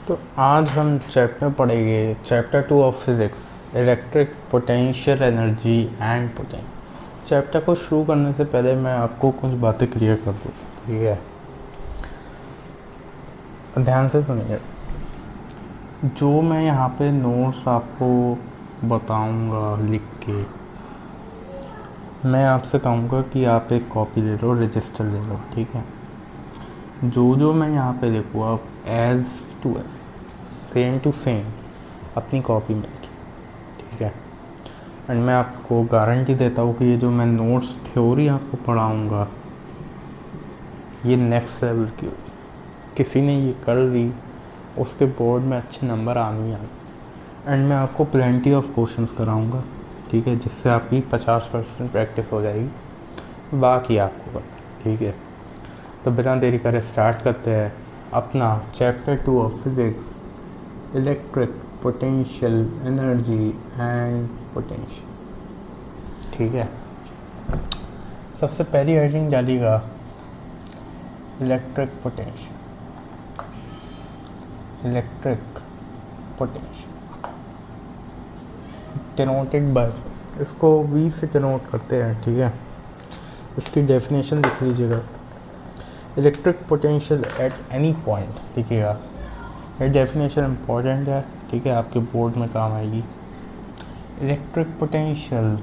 तो आज हम चैप्टर पढ़ेंगे chapter 2 of physics, electric potential energy and potential. Chapter को शुरू करने से पहले मैं आपको कुछ बातें क्लियर कर दूँ, ठीक है? ध्यान से सुनिए। जो मैं यहाँ पे नोट्स आपको बताऊँगा लिख के, मैं आपसे कहूँगा कि आप एक कॉपी ले लो, रजिस्टर ले लो, ठीक है? जो मैं यहाँ पे लिखूँ आप as to as, same to same अपनी कॉपी में लिखिए, ठीक है? एंड मैं आपको गारंटी देता हूँ कि ये जो मैं नोट्स थ्योरी आपको पढ़ाऊँगा ये नेक्स्ट लेवल की होगी। किसी ने ये कर ली उसके बोर्ड में अच्छे नंबर आने ही आने। एंड मैं आपको प्लेंटी ऑफ क्वेश्चंस कराऊँगा, ठीक है, जिससे आपकी 50% प्रैक्टिस हो जाएगी, बाकी आपको करना, ठीक है? तो बिना देरी करे स्टार्ट करते हैं अपना chapter 2 of physics, electric potential energy and potential, ठीक है? सबसे पहली हेडिंग डालिएगा electric potential, electric potential denoted by, इसको V से डिनोट करते हैं, ठीक है? इसकी डेफिनेशन लिख लीजिएगा। Electric potential at any point, लिखिएगा। ये डेफिनेशन इम्पॉर्टेंट है, ठीक है, आपके बोर्ड में काम आएगी। Electric potential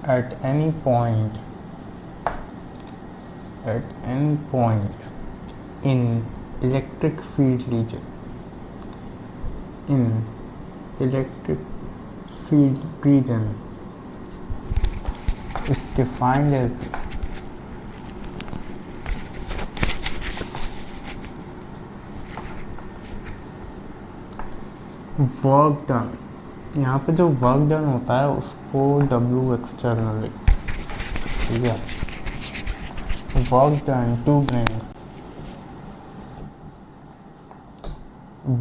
at any point in electric field region, in electric field region is defined as work done. यहाँ पे जो वर्क डन होता है उसको W एक्सटर्नल, ठीक है? Work done to bring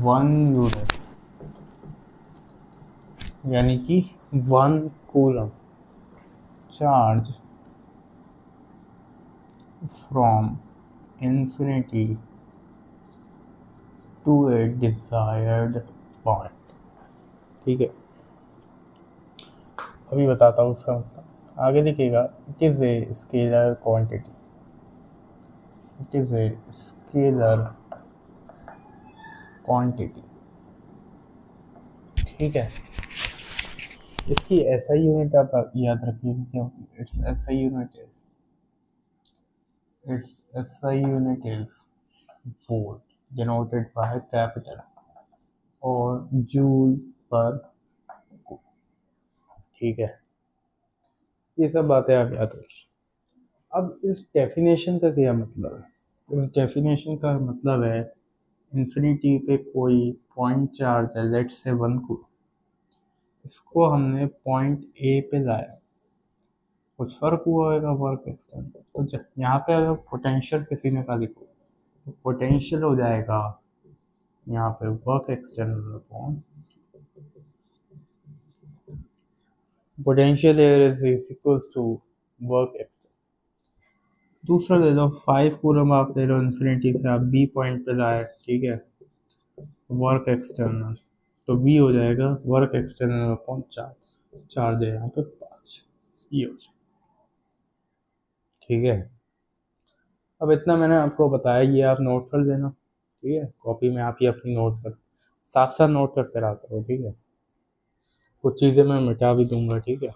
1 unit, यानी कि 1 coulomb charge from infinity to a desired point, ठीक है? अभी बताता हूँ उसका मतलब, आगे लिखिएगा। It is a scalar quantity, it is a scalar quantity, ठीक है? इसकी SI यूनिट आप याद रखिएगा क्या होती है। It's SI unit is volt, denoted by capital और जूल पर, ठीक है? ये सब बातें आप याद रखिए। अब इस डेफिनेशन का क्या मतलब है? इस डेफिनेशन का मतलब है इन्फिनिटी पे कोई पॉइंट चार्ज है, लेट से 1 को, इसको हमने पॉइंट ए पे लाया, कुछ फर्क हुआ होगा वर्क एक्सटेंड, तो यहाँ पे अगर पोटेंशियल किसी ने का लिखो तो पोटेंशियल हो जाएगा यहाँ पे work external upon potential is equals to work external. दूसरा ले लो 5 कूलम आप ले लो इन्फिनिटी से, आप बी पॉइंट पे लाए, ठीक है? वर्क एक्सटर्नल, तो V हो जाएगा वर्क एक्सटर्नल अपॉन चार्ज है यहाँ पे 5, ये हो जाएगा, ठीक है? अब इतना मैंने आपको बताया, ये आप नोट कर देना, ठीक है? कॉपी में आप ये अपनी नोट कर, साथ साथ नोट करते रहा करो, ठीक है? कुछ चीज़ें मैं मिटा भी दूंगा, ठीक है?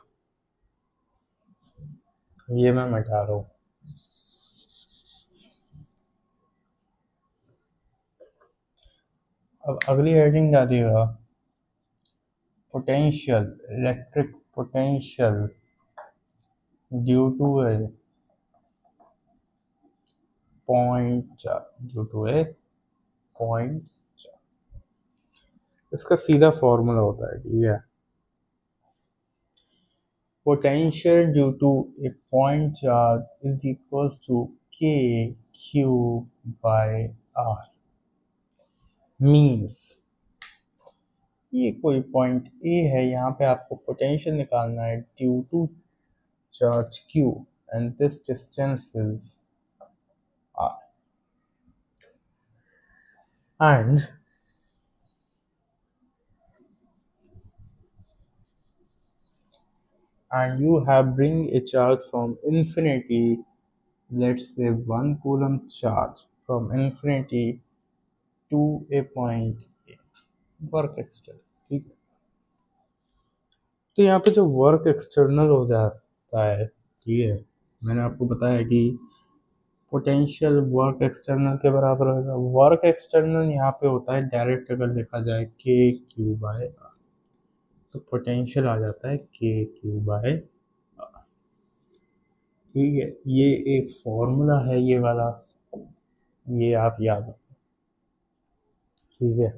ये मैं मिटा रहा हूँ। अब अगली हेडिंग डालिएगा potential, electric potential due to a point charge, due to a point charge. इसका सीधा फॉर्मूला होता है, ठीक है? Potential due to a point charge is equals to k Q by r। मीन्स ये कोई पॉइंट A है, यहाँ पे आपको पोटेंशियल निकालना है due to charge Q and this distance is and you have bring a charge from infinity, let's say 1 coulomb charge from infinity to a point A, work external, ठीक है। तो यहाँ पे जो वर्क एक्सटर्नल हो जाता है, ठीक है, मैंने आपको बताया कि पोटेंशियल वर्क एक्सटर्नल के बराबर होगा। वर्क एक्सटर्नल यहाँ पे होता है डायरेक्ट, अगर लिखा जाए के क्यू बाय आर, तो पोटेंशियल आ जाता है के क्यू बाय आर, ठीक है। ये एक फॉर्मूला है ये वाला, ये आप याद रखो, ठीक है।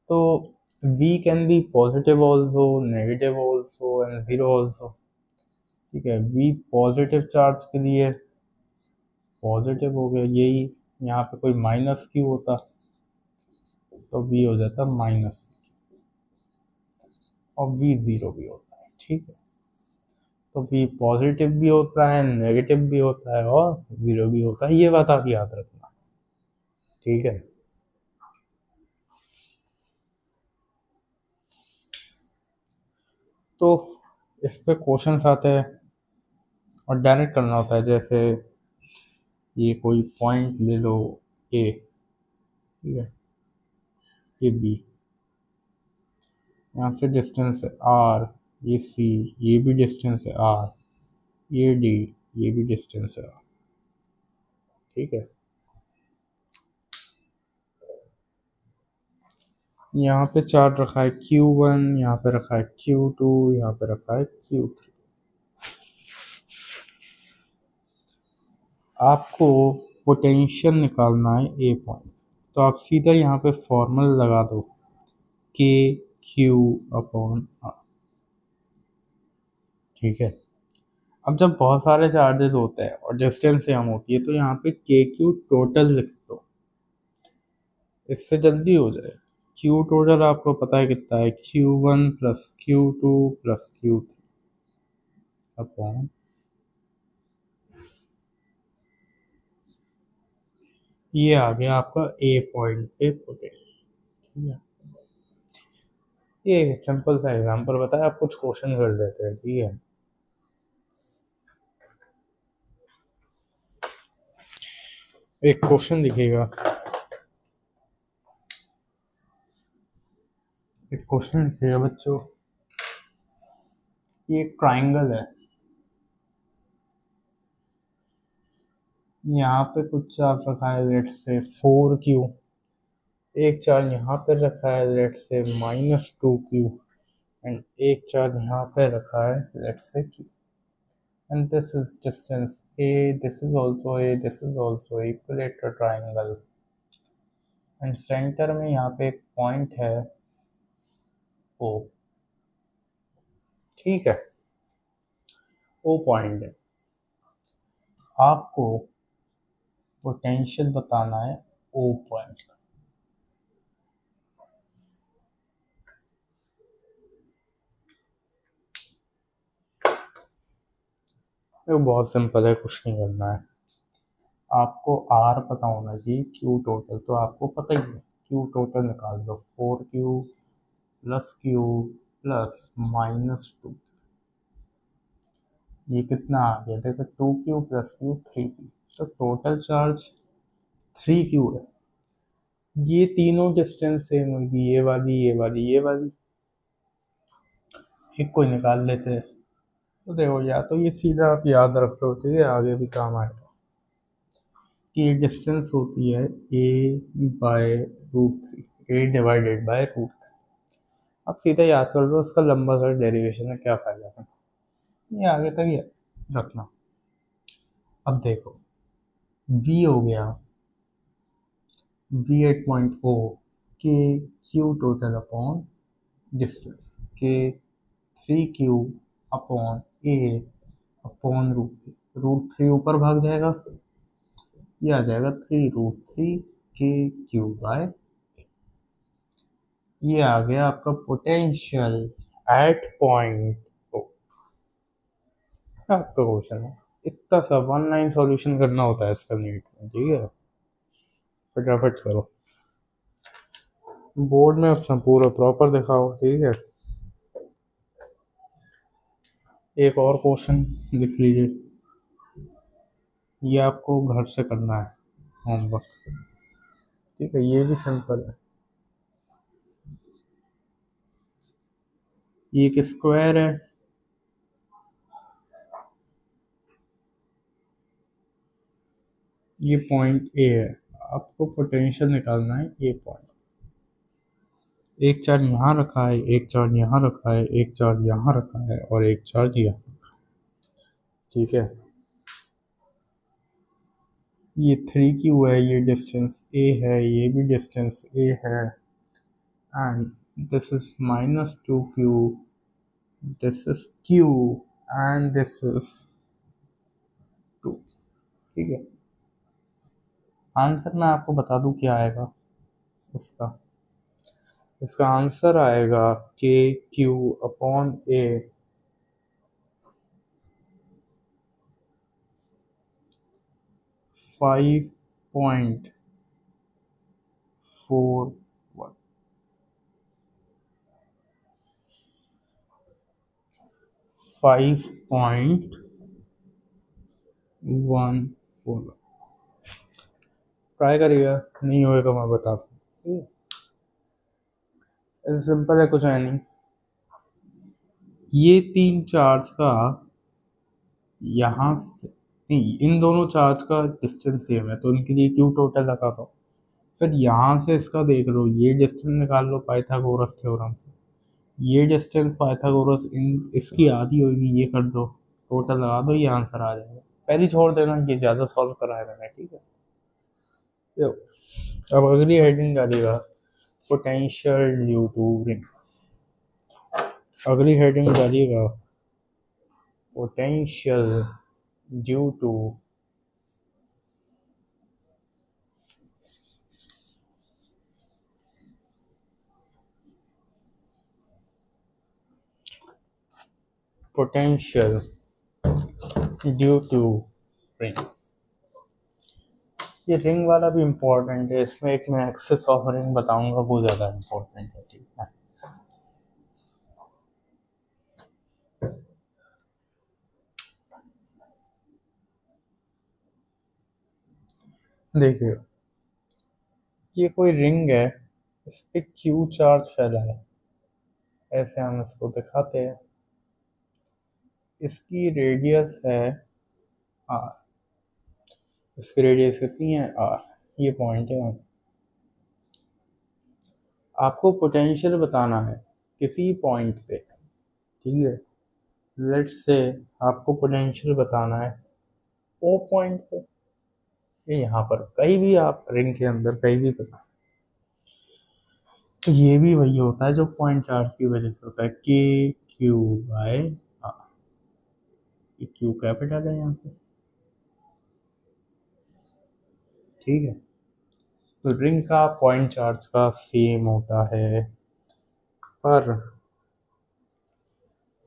तो V can be positive also, negative also and zero also, ठीक है। V पॉजिटिव चार्ज के लिए पॉजिटिव हो गया, यही यहाँ पे कोई माइनस क्यू होता तो V हो जाता माइनस, और V ज़ीरो भी होता है, ठीक है। तो V पॉजिटिव भी होता है, नेगेटिव भी होता है और ज़ीरो भी होता है, ये बात आप याद रखना, ठीक है। तो इस पे क्वेश्चंस आते हैं और डायरेक्ट करना होता है, जैसे ये कोई पॉइंट ले लो ए, ठीक है, ये बी, यहाँ से डिस्टेंस है आर, ये सी, ये भी डिस्टेंस है आर, ये डी, ये भी डिस्टेंस है आर, ठीक है। यहाँ पे चार्ज रखा है Q1, यहाँ पे रखा है Q2, यहाँ पे रखा है Q3। आपको पोटेंशियल निकालना है ए पॉइंट, तो आप सीधा यहाँ पे फॉर्मूला लगा दो के क्यू अपॉन आर, ठीक है। अब जब बहुत सारे चार्जेस होते हैं और डिस्टेंस सेम होती है, तो यहाँ पे के क्यू टोटल लिख दो, इससे जल्दी हो जाए। क्यू टोटल आपको पता है कितना है, Q1 plus Q2 plus Q3 upon, ये आ गया आपका ए पॉइंट पे पोटेंशियल, ठीक है। ये सिंपल सा एग्जांपल बताया, आप कुछ क्वेश्चन कर लेते हैं, ठीक है। एक क्वेश्चन दिखेगा, एक क्वेश्चन दिखेगा बच्चों, ये एक ट्राइंगल है, यहाँ पे कुछ चार्ज रखा है लेट्स से 4Q, एक चार्ज यहाँ पे रखा है लेट्स से -2Q, एंड एक चार्ज यहाँ पे रखा है let's say Q, and this is distance A, this is also A, this is also A, equilateral triangle, and centre में यहाँ पे एक पॉइंट है O, ठीक है। O पॉइंट है, आपको पोटेंशियल बताना है O पॉइंट का। ये बहुत सिंपल है, कुछ नहीं करना है, आपको R पता होना चाहिए, Q टोटल तो आपको पता ही है, Q टोटल निकाल दो, 4Q प्लस Q प्लस -2, ये कितना आ गया, देखो 2Q प्लस Q 3Q, तो टोटल चार्ज 3Q है। ये तीनों डिस्टेंस सेम होगी, ये वाली ये वाली ये वाली, एक कोई निकाल लेते हैं। तो देखो, या तो ये सीधा आप याद रख लो, ठीक है, आगे भी काम आएगा, कि ये डिस्टेंस होती है A/√3, A डिवाइडेड बाय √3, अब सीधा याद कर लो, उसका लंबा सा डेरिवेशन है, क्या फायदा है, ये आगे तक ये रखना। अब देखो, V हो गया V एट पॉइंट O, के क्यू टोटल अपॉन डिस्टेंस, के 3Q अपॉन A अपॉन √3, ऊपर भाग जाएगा, ये आ जाएगा 3√3 के क्यू बाय, ये आ गया आपका पोटेंशियल एट पॉइंट ओ, आपका क्वेश्चन है। इतना सा 1 लाइन सॉल्यूशन करना होता है इसका नीट में, ठीक है। फटाफट करो, बोर्ड में अपना पूरा प्रॉपर दिखाओ, ठीक है। एक और क्वेश्चन लिख लीजिए, ये आपको घर से करना है होमवर्क, ठीक है। ये भी सिंपल है। ये एक स्क्वायर है, ये पॉइंट ए है, आपको पोटेंशियल निकालना है ये पॉइंट। एक चार्ज यहाँ रखा है, एक चार्ज यहाँ रखा है, एक चार्ज यहाँ रखा है और एक चार्ज यहाँ, ठीक है। ये 3Q है, ये डिस्टेंस ए है, ये भी डिस्टेंस ए है, and this is -2Q, this is Q and this is 2, ठीक है। आंसर मैं आपको बता दूं क्या आएगा इसका। इसका आंसर आएगा KQ/A, 5.41, 5.14। ट्राई करिएगा, नहीं होएगा मैं बता दूँ, सिंपल है, कुछ है नहीं। ये 3 चार्ज का यहाँ से नहीं, इन दोनों चार्ज का डिस्टेंस सेम है तो इनके लिए क्यू टोटल लगा दो। फिर यहाँ से इसका देख लो, ये डिस्टेंस निकाल लो पाइथागोरस थ्योरम से। ये डिस्टेंस पाइथागोरस इन इसकी आधी होगी, ये कर दो, टोटल लगा दो, ये आंसर आ जाएगा। पहले छोड़ देना, ये ज़्यादा सॉल्व कराया मैंने, ठीक है। तो अब अगली हेडिंग डालिएगा, पोटेंशियल ड्यू टू रिंग। अगली हेडिंग डालिएगा, potential due to potential due to ring. ये रिंग वाला भी इम्पोर्टेंट है, इसमें एक मैं एक्सेस ऑफ रिंग बताऊंगा, वो ज़्यादा इम्पोर्टेंट है, ठीक है। देखिए, ये कोई रिंग है, इस पे क्यू चार्ज फैला है, ऐसे हम इसको दिखाते हैं। इसकी रेडियस है आर, इसकी रेडियस कितनी है आर, ये पॉइंट है। आपको पोटेंशियल बताना है किसी पॉइंट पे, ठीक है। लेट्स से आपको पोटेंशियल बताना है ओ पॉइंट पे, ये यहाँ पर कहीं भी, आप रिंग के अंदर कहीं भी बता। तो ये भी वही होता है जो पॉइंट चार्ज की वजह से होता है, KQ/R। ये क्यू कैपिटल है यहाँ पे, ठीक है। तो रिंग का पॉइंट चार्ज का सेम होता है, पर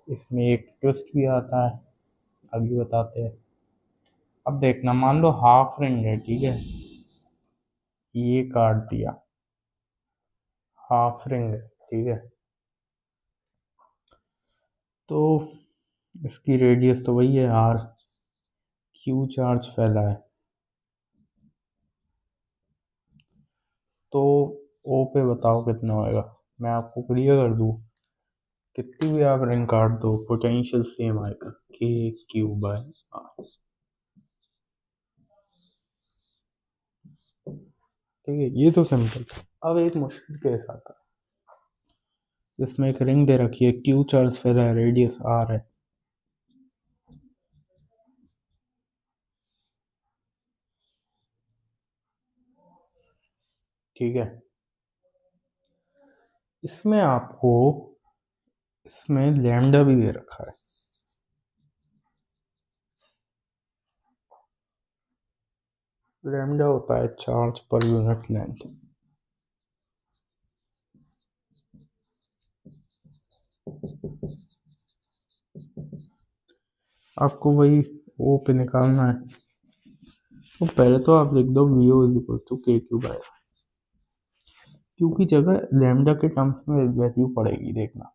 इसमें एक ट्विस्ट भी आता है, अभी बताते हैं। अब देखना, मान लो हाफ रिंग है, ठीक है, ये काट दिया, हाफ रिंग है, ठीक है। तो इसकी रेडियस तो वही है आर, क्यू चार्ज फैला है, तो ओ पे बताओ कितना होएगा। मैं आपको क्लियर कर दूँ, कितनी भी आप रिंग काट दो पोटेंशियल सेम आएगा, KQ/R, ठीक है। ये तो सिंपल। अब एक मुश्किल केस आता है, जिसमें एक रिंग दे रखी है, क्यू चार्ज फैला है, रेडियस आर है, ठीक है। इसमें आपको, इसमें लैम्डा भी दे रखा है, लैम्डा होता है चार्ज पर यूनिट लेंथ। आपको वही ओ पे निकालना है तो पहले तो आप लिख दो V O is equal to K Q by, Q की जगह लैम्डा के टर्म्स में वैल्यू पड़ेगी। देखना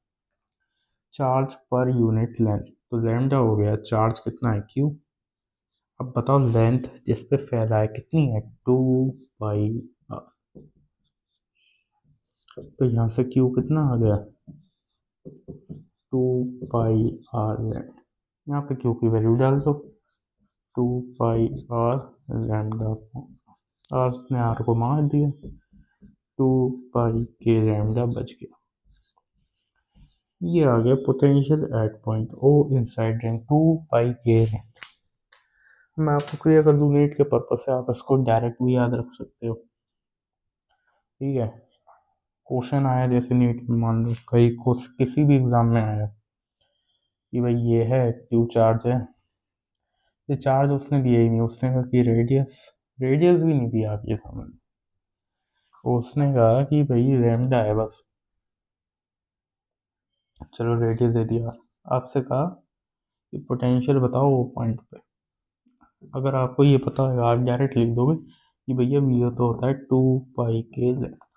चार्ज पर यूनिट लेंथ, तो लैम्डा हो गया, चार्ज कितना है क्यू। अब बताओ लेंथ जिस पे फैला है कितनी है, 2 पाई आर। तो यहाँ से क्यू कितना आ गया, 2 पाई आर लैम्डा। यहाँ पे क्यू की वैल्यू डाल दो, 2 पाई आर लैम्डा, आर ने आर को मार दिया, 2 पाई के लैम्डा बच गया। ये आ गया potential at point O inside ring, 2 pi के। मैं आपको क्लियर कर दूं नीट के पर्पज से, आप इसको डायरेक्ट भी याद रख सकते हो। ठीक है, क्वेश्चन आया जैसे नीट में, मान लो कहीं किसी भी एग्जाम में आया कि भाई ये है क्यू चार्ज है, ये चार्ज उसने दिया ही नहीं, उसने कहा कि रेडियस, रेडियस भी नहीं दिया आप ये समझ, उसने कहा कि भाई लैम्डा है बस, चलो रेडियस दे दिया। आपसे कहा कि पोटेंशियल बताओ वो पॉइंट पे, अगर आपको ये पता है आप डायरेक्ट लिख दोगे कि भैया वी तो होता है 2 पाई के लैम्डा,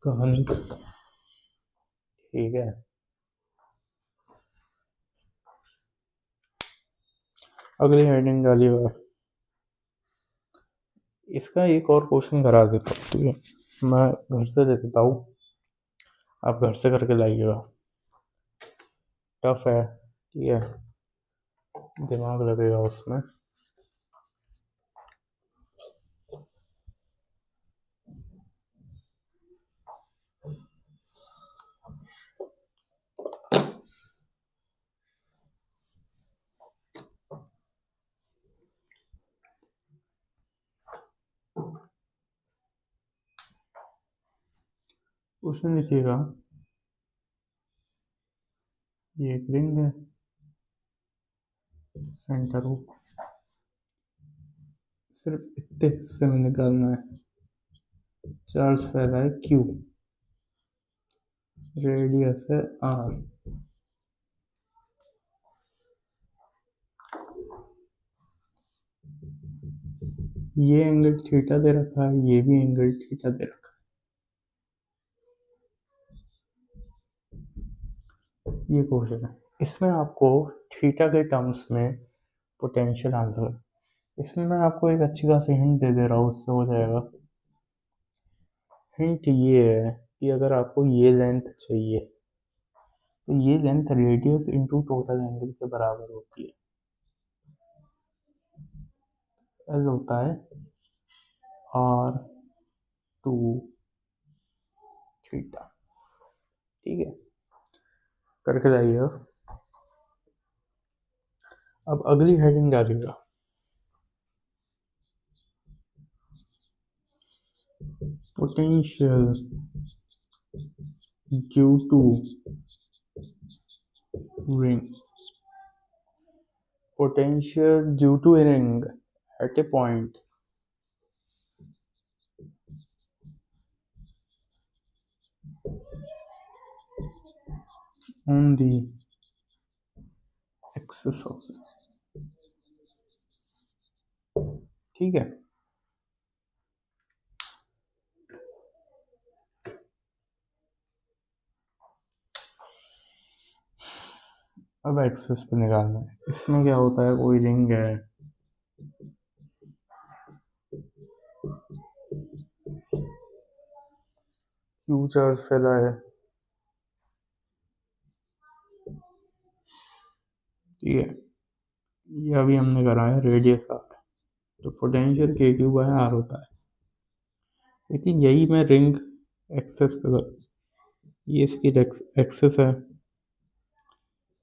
कहानी खत्म। ठीक है, अगली हेडिंग डालिएगा। इसका एक और क्वेश्चन करा देता हूँ, ठीक है, मैं घर से दे देता हूँ, आप घर से करके लाइएगा। टफ है, ठीक है, दिमाग लगेगा उसमें। क्वेश्चन लिखिएगा, ये एक रिंग है, सेंटर हो, सिर्फ इतने हिस्से में निकालना है, चार्ज फैला है क्यू, रेडियस है आर, ये एंगल थीटा दे रखा है, ये भी एंगल थीटा दे रखा है। ये क्वेश्चन है, इसमें आपको थीटा के टर्म्स में पोटेंशियल आंसर, इसमें मैं आपको एक अच्छी खासी हिंट दे दे रहा हूँ, उससे हो जाएगा। हिंट ये है कि अगर आपको ये लेंथ चाहिए तो ये length radius into total angle के बराबर होती है, एल होता है आर टू थीटा। ठीक है, करके जाइएगा। अब अगली हेडिंग डालिएगा, potential due to ring, potential due to a ring at a point on the axis of, ठीक है। अब एक्सेस पे निकालना है, इसमें क्या होता है, कोई रिंग है, क्यू चार्ज फैला है, ठीक है, ये अभी हमने करा है रेडियस आर, तो पोटेंशियल के क्यू बाय आर होता है। लेकिन यही मैं रिंग एक्सेस पे कर, ये इसकी एक्सेस है,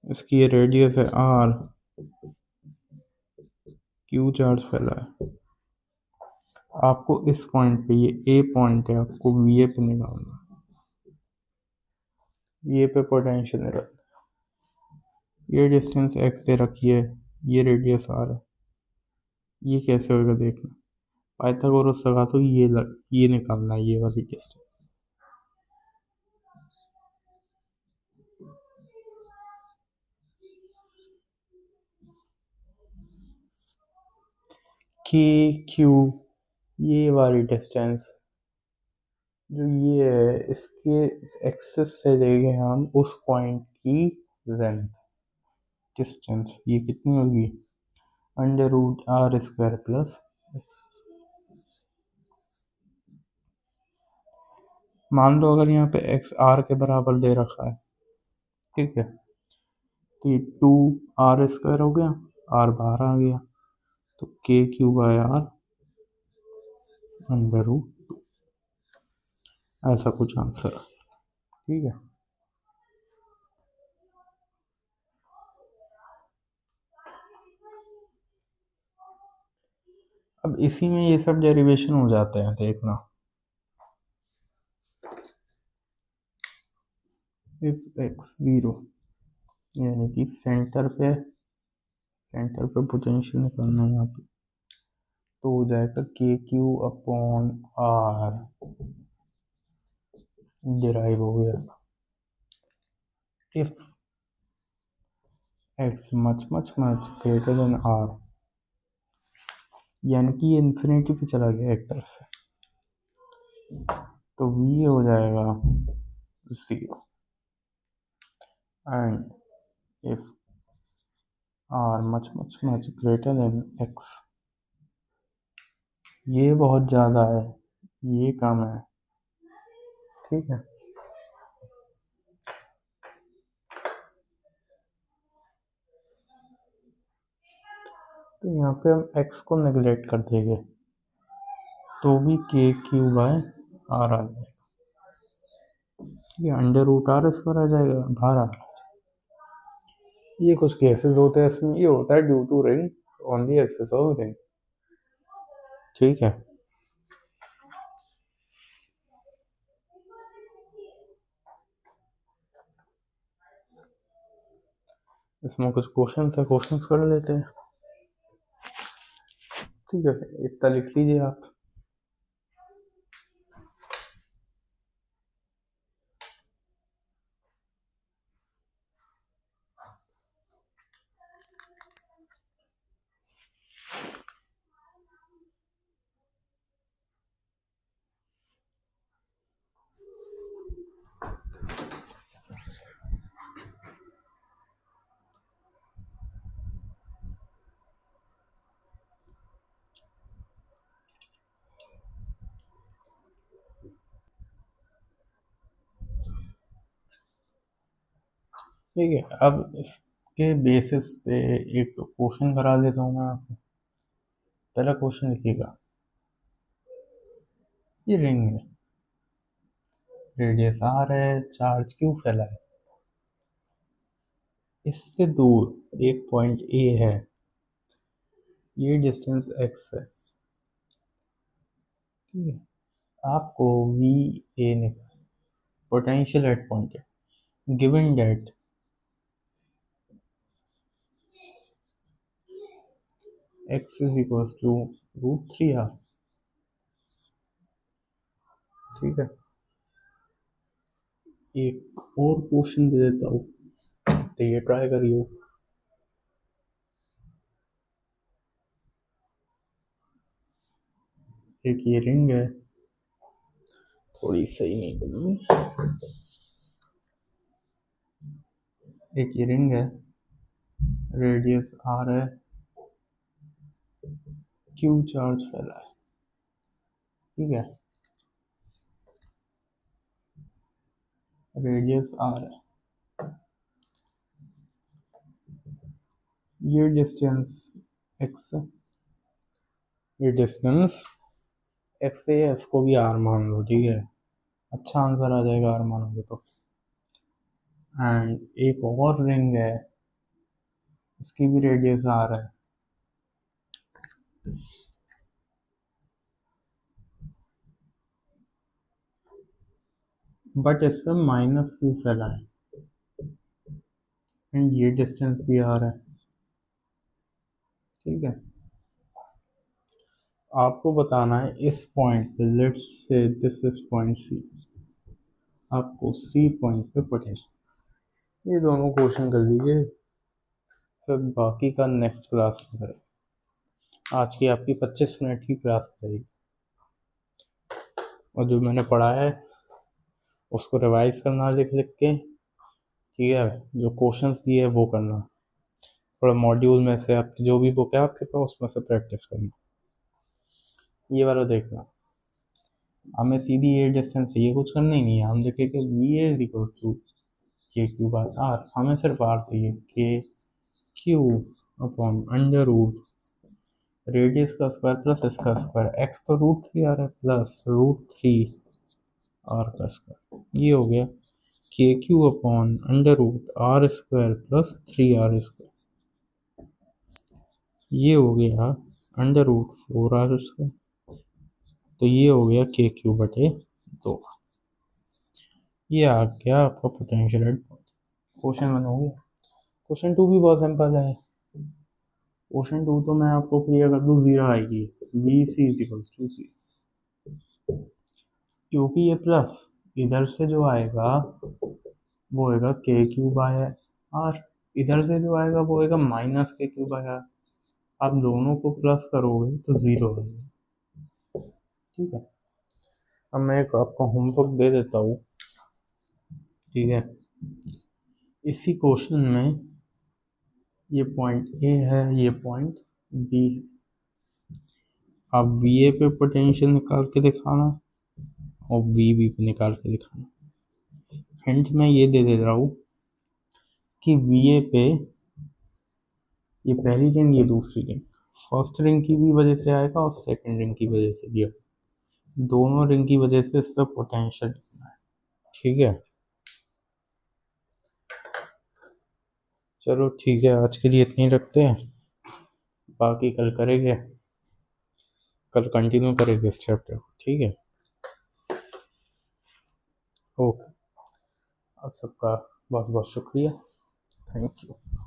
इसकी ये रेडियस है आर, क्यू चार्ज फैला है, आपको इस पॉइंट पे, ये ए पॉइंट है, आपको वी ए पे निकालना है, वी ए पे पोटेंशियल निकालना, ये डिस्टेंस एक्स दे रखी है, ये रेडियस आर है, ये कैसे होगा देखना, पाइथागोरस लगा तो ये निकालना है, ये वाली डिस्टेंस। के क्यू, ये वाली डिस्टेंस जो ये है, इसके एक्सेस से लेंगे हम उस पॉइंट की लेंथ, डिस्टेंस, ये कितनी होगी, under root R square plus X. मान लो अगर यहाँ पे एक्स आर के बराबर दे रखा है, ठीक है, तो ये 2r² हो गया, आर बाहर आ गया, तो k³ अंडर रूट, ऐसा कुछ आंसर, ठीक है। अब इसी में ये सब डेरिवेशन हो जाते हैं, देखना। इफ x 0, यानी कि सेंटर पे पोटेंशियल निकालना है यहाँ पे, तो हो जाएगा KQ/R, डिराइव हो गया। If x much greater than R, यानी कि ये इन्फिनिटी पे चला गया एक तरह से, तो v हो जाएगा 0। And if R much greater than x, ये बहुत ज़्यादा है, ये कम है, ठीक है। तो यहाँ पे हम x को नेगलेक्ट कर देंगे, तो भी KQ/R आ जाएगा, ये अंडर रूट आर स्क्वायर आ जाएगा, बाहर आ जाएगा। ये कुछ केसेस होते हैं इसमें, ये होता है due to ring on the axis of ring, ठीक है। इसमें कुछ क्वेश्चंस है, क्वेश्चंस कर लेते हैं, ठीक है। इतना लिख लीजिए आप। ठीक है, अब इसके बेसिस पे एक क्वेश्चन करा देता हूँ मैं आपको। पहला क्वेश्चन लिखिएगा, ये रिंग है, रेडियस आर है, चार्ज क्यों फैला है, इससे दूर एक पॉइंट ए है, ये डिस्टेंस x है, ठीक है। आपको वी ए निकाल, पोटेंशियल एट पॉइंट है, given that x is equal to √3r, ठीक है। एक और क्वेश्चन दे देता हूँ, तो ये ट्राई करिए। एक ये रिंग है, थोड़ी सही नहीं बनी, एक ये रिंग है, रेडियस आर है, क्यू चार्ज फैला है, ठीक है, रेडियस आर है, ये डिस्टेंस x है, ये डिस्टेंस x है, इसको भी r मान लो, ठीक है, अच्छा आंसर आ जाएगा r मानोगे तो। एंड एक और रिंग है, इसकी भी रेडियस r है, बट इस पर माइनस क्यू फैला है, एंड ये डिस्टेंस भी r है, ठीक है। आपको बताना है इस पॉइंट पे, let's say this is point C, आपको C पॉइंट पे पोटेंशियल, ये दोनों क्वेश्चन कर लीजिए, फिर बाकी का नेक्स्ट क्लास में करें। आज की आपकी 25 मिनट की क्लास रहेगी और जो मैंने पढ़ा है उसको रिवाइज करना लिख लिख के, ठीक है। जो क्वेश्चंस दिए वो करना, थोड़ा मॉड्यूल में से आप जो भी बुक है आपके पास उसमें से प्रैक्टिस करना। ये वाला देखना, हमें सीधी ए डिस्टेंस चाहिए, कुछ करना ही नहीं है। हम देखें कि V A is equal to K Q by R, हमें सिर्फ आर चाहिए, K Q upon under root radius का स्क्वायर प्लस इसका स्क्वायर, एक्स तो √3 आ रहा है प्लस √3 आर का स्क्वायर, ये हो गया K Q upon under root R square plus 3r², ये हो गया अंडर रूट 4r², तो ये हो गया के क्यू बटे 2। ये आ गया आपका पोटेंशियल एट पॉइंट। क्वेश्चन 1 हो गया। क्वेश्चन 2 भी बहुत सिंपल है। क्वेश्चन 2 तो मैं आपको क्लियर कर दूँ, 0 आएगी, V C is equals to C, क्योंकि ये प्लस इधर से जो आएगा वो होएगा के क्यू बाय आर, इधर से जो आएगा वो होएगा माइनस के क्यू बाय आर। आप दोनों को प्लस करोगे तो 0 आएगा, ठीक है। अब मैं एक आपको होमवर्क दे देता हूँ, ठीक है। इसी क्वेश्चन में ये पॉइंट ए है, ये पॉइंट बी है। आप वी ए पे पोटेंशियल निकाल के दिखाना और वी बी पे निकाल के दिखाना। हिंट में ये दे रहा हूँ कि वी ए पे ये पहली रिंग, ये दूसरी रिंग, फर्स्ट रिंग की भी वजह से आएगा और सेकंड रिंग की वजह से भी आएगा, दोनों रिंग की वजह से इस पर पोटेंशियल लिखना है, ठीक है। चलो ठीक है, आज के लिए इतनी रखते हैं, बाकी कल करेंगे, कल कंटिन्यू करेंगे इस चैप्टर को, ठीक है। ओके, आप सबका बहुत बहुत शुक्रिया, थैंक यू।